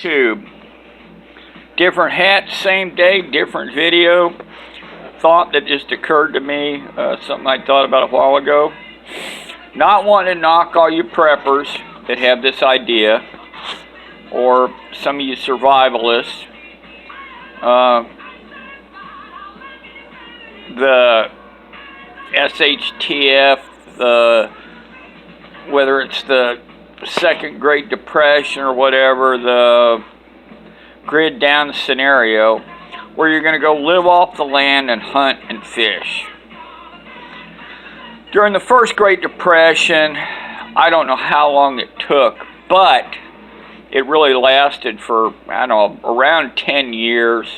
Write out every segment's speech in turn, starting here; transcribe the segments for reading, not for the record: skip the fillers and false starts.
YouTube. Different hats, same day, different video. Thought that just occurred to me, something I thought about a while ago. Not wanting to knock all you preppers that have this idea, or some of you survivalists. The SHTF, whether it's the Second Great Depression or whatever, the grid down scenario, where you're going to go live off the land and hunt and fish. During the First Great Depression, I don't know how long it took, but it really lasted for, I don't know, around 10 years.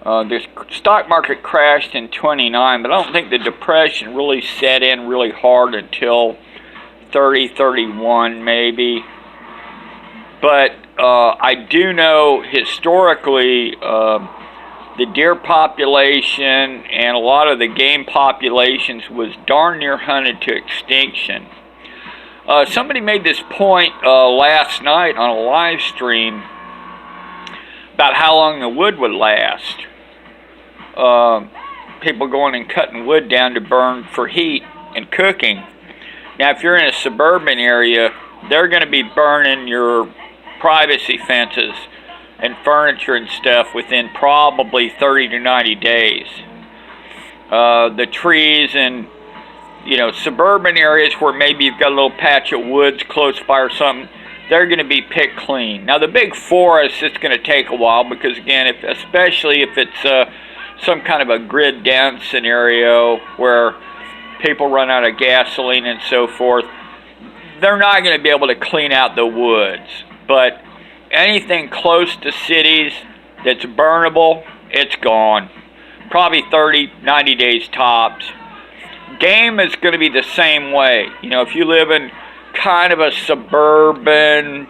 The stock market crashed in 29, but I don't think the depression really set in really hard until 30, 31 maybe. But I do know historically the deer population and a lot of the game populations was darn near hunted to extinction. Somebody made this point last night on a live stream about how long the wood would last. People going and cutting wood down to burn for heat and cooking. Now, if you're in a suburban area, they're going to be burning your privacy fences and furniture and stuff within probably 30 to 90 days. The trees in, suburban areas where maybe you've got a little patch of woods close by or something, they're going to be picked clean. Now, the big forests, it's going to take a while because, again, especially if it's some kind of a grid down scenario where people run out of gasoline and so forth, they're not going to be able to clean out the woods. But anything close to cities that's burnable, it's gone. Probably 30, 90 days tops. Game is going to be the same way. If you live in kind of a suburban,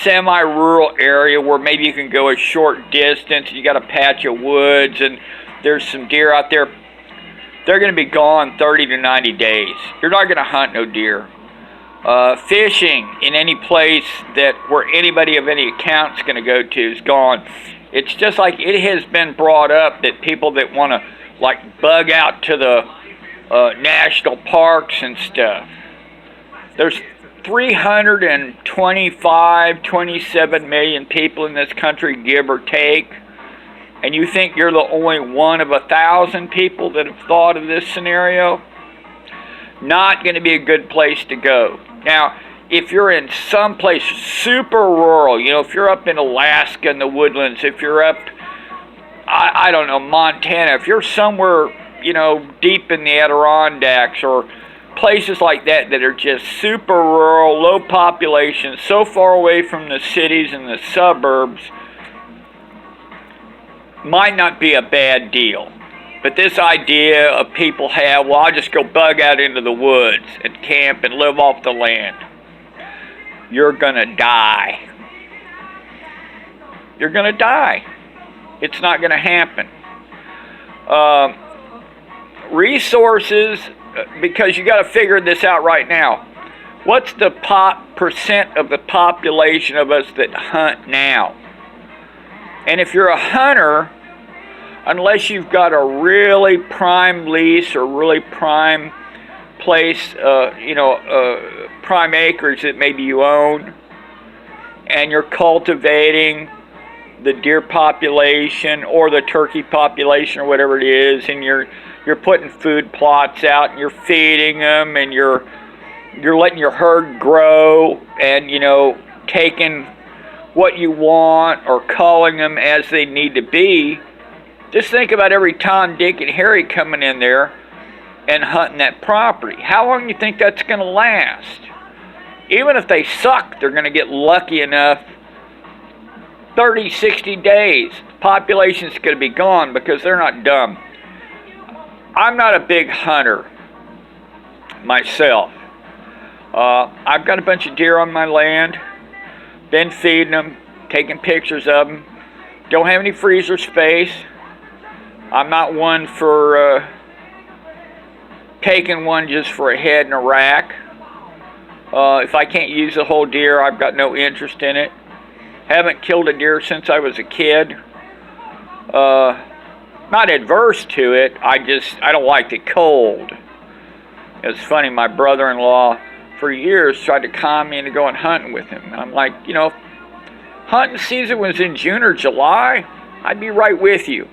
semi-rural area where maybe you can go a short distance, you got a patch of woods and there's some deer out there, they're going to be gone 30 to 90 days. You're not going to hunt no deer. Fishing in any place where anybody of any account is going to go to is gone. It's just like it has been brought up that people that want to bug out to the national parks and stuff. There's 27 million people in this country, give or take. And you think you're the only one of 1,000 people that have thought of this scenario? Not going to be a good place to go. Now, if you're in some place super rural, if you're up in Alaska in the woodlands, if you're up, I don't know, Montana, if you're somewhere, deep in the Adirondacks or places like that are just super rural, low population, so far away from the cities and the suburbs, might not be a bad deal. But this idea of people have, well, I'll just go bug out into the woods and camp and live off the land. You're going to die. You're going to die. It's not going to happen. Resources, because you got to figure this out right now. What's the percent of the population of us that hunt now? And if you're a hunter, unless you've got a really prime lease or really prime place, prime acreage that maybe you own, and you're cultivating the deer population or the turkey population or whatever it is, and you're putting food plots out and you're feeding them and you're letting your herd grow and taking what you want or calling them as they need to be. Just think about every Tom, Dick, and Harry coming in there and hunting that property. How long do you think that's going to last? Even if they suck, they're going to get lucky enough. 30, 60 days, the population's going to be gone because they're not dumb. I'm not a big hunter myself. I've got a bunch of deer on my land. Been feeding them, taking pictures of them. Don't have any freezer space. I'm not one for taking one just for a head and a rack. If I can't use the whole deer, I've got no interest in it. Haven't killed a deer since I was a kid. Not adverse to it, I don't like the cold. It's funny, my brother-in-law for years tried to con me into going hunting with him. And I'm like, you know, if hunting season was in June or July, I'd be right with you.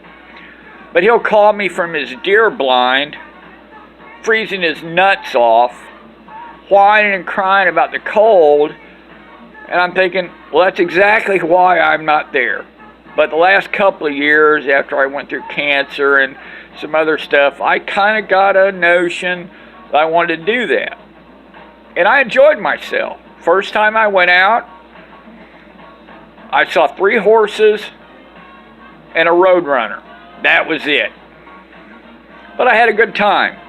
But he'll call me from his deer blind, freezing his nuts off, whining and crying about the cold, and I'm thinking, well, that's exactly why I'm not there. But the last couple of years, after I went through cancer and some other stuff, I kind of got a notion that I wanted to do that. And I enjoyed myself. First time I went out, I saw 3 horses and a roadrunner. That was it. But I had a good time.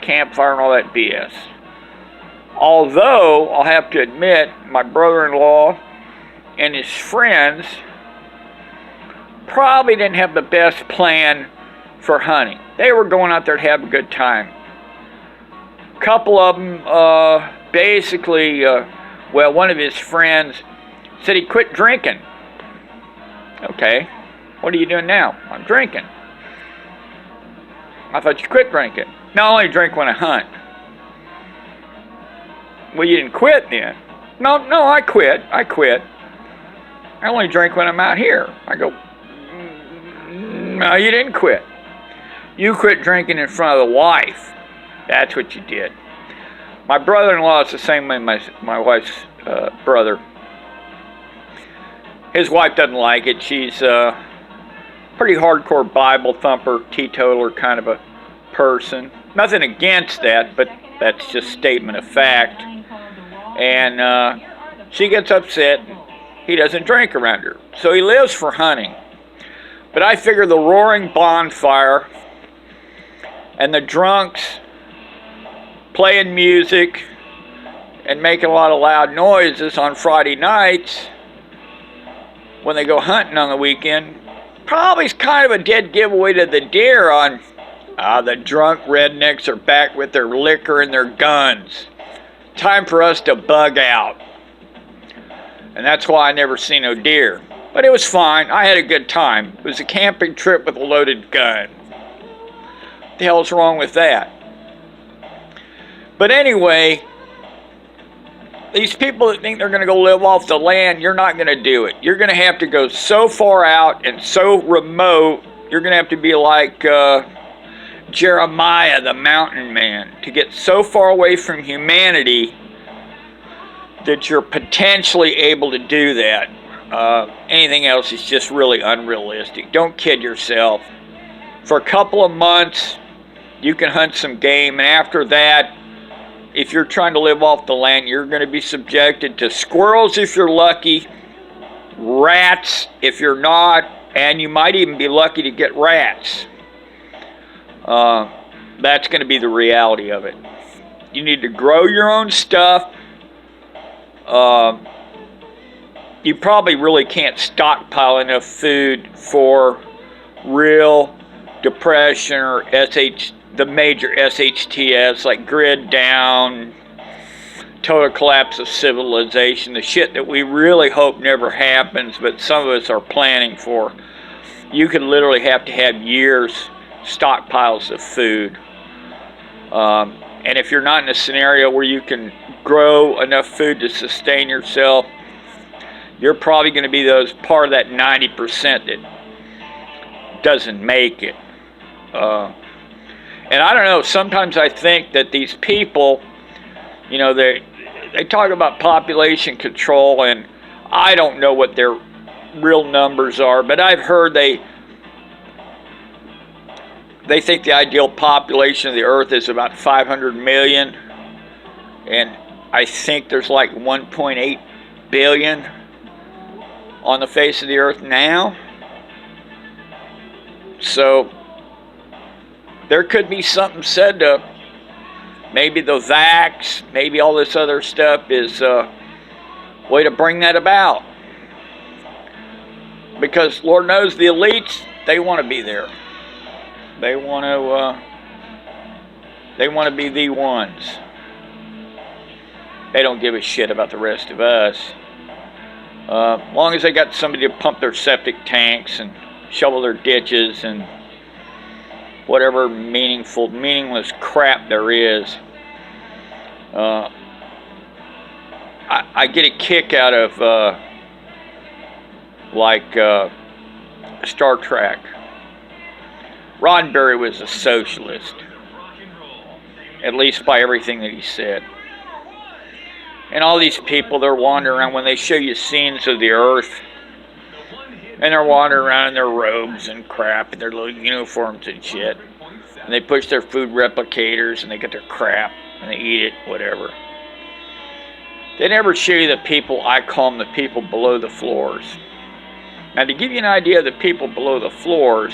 Campfire and all that BS. Although, I'll have to admit, my brother-in-law and his friends probably didn't have the best plan for hunting. They were going out there to have a good time. A couple of them basically, well, one of his friends said he quit drinking. Okay, what are you doing now? I'm drinking. I thought you quit drinking. No, I only drink when I hunt. Well, you didn't quit then. No, I quit. I only drink when I'm out here. I go, no, you didn't quit. You quit drinking in front of the wife. That's what you did. My brother-in-law is the same way my wife's brother. His wife doesn't like it. She's a pretty hardcore Bible thumper, teetotaler kind of a person. Nothing against that, but that's just statement of fact. And she gets upset. He doesn't drink around her. So he lives for hunting. But I figure the roaring bonfire and the drunks playing music and making a lot of loud noises on Friday nights when they go hunting on the weekend probably is kind of a dead giveaway to the deer on the drunk rednecks are back with their liquor and their guns. Time for us to bug out. And that's why I never seen no deer. But it was fine. I had a good time. It was a camping trip with a loaded gun. What the hell's wrong with that? But anyway, these people that think they're going to go live off the land, you're not going to do it. You're going to have to go so far out and so remote, you're going to have to be like Jeremiah, the mountain man, to get so far away from humanity that you're potentially able to do that. Anything else is just really unrealistic. Don't kid yourself. For a couple of months, you can hunt some game, and after that, if you're trying to live off the land, you're going to be subjected to squirrels if you're lucky, rats if you're not, and you might even be lucky to get rats. That's going to be the reality of it. You need to grow your own stuff. You probably really can't stockpile enough food for real depression or the major SHTFs like grid down, total collapse of civilization, the shit that we really hope never happens, but some of us are planning for. You could literally have to have years stockpiles of food. And if you're not in a scenario where you can grow enough food to sustain yourself, you're probably going to be part of that 90% that doesn't make it. And I don't know, sometimes I think that these people, you know, they talk about population control, and I don't know what their real numbers are, but I've heard they think the ideal population of the earth is about 500 million, and I think there's like 1.8 billion on the face of the earth now. So there could be something said to maybe the vax, maybe all this other stuff is a way to bring that about. Because Lord knows the elites, they want to be there. They want to be the ones. They don't give a shit about the rest of us. As long as they got somebody to pump their septic tanks and shovel their ditches and whatever meaningless crap there is. I get a kick out of Star Trek. Roddenberry was a socialist, at least by everything that he said. And all these people, they're wandering around when they show you scenes of the Earth, and they're wandering around in their robes and crap, and their little uniforms and shit. And they push their food replicators, and they get their crap, and they eat it, whatever. They never show you the people, I call them the people below the floors. Now, to give you an idea of the people below the floors,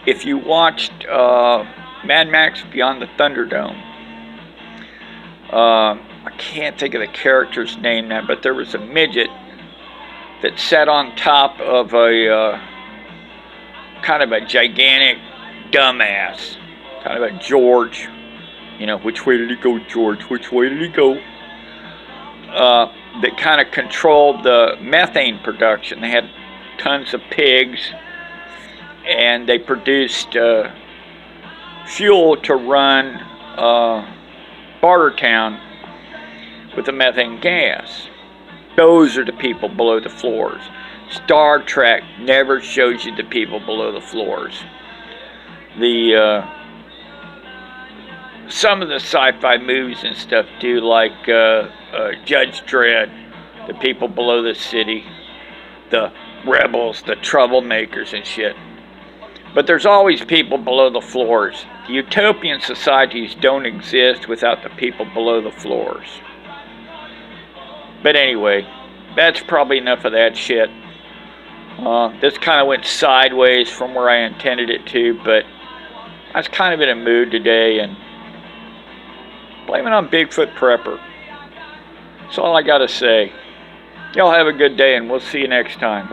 if you watched Mad Max Beyond the Thunderdome, I can't think of the character's name now, but there was a midget that sat on top of a kind of a gigantic dumbass, kind of a George. You know, which way did he go, George? Which way did he go? That kind of controlled the methane production. They had tons of pigs, and they produced fuel to run Bartertown with the methane gas. Those are the people below the floors. Star Trek never shows you the people below the floors. Some of the sci-fi movies and stuff do, like Judge Dredd, the people below the city, the rebels, the troublemakers and shit. But there's always people below the floors. The utopian societies don't exist without the people below the floors. But anyway, that's probably enough of that shit. This kind of went sideways from where I intended it to, but I was kind of in a mood today, and blame it on Bigfoot Prepper. That's all I gotta say. Y'all have a good day, and we'll see you next time.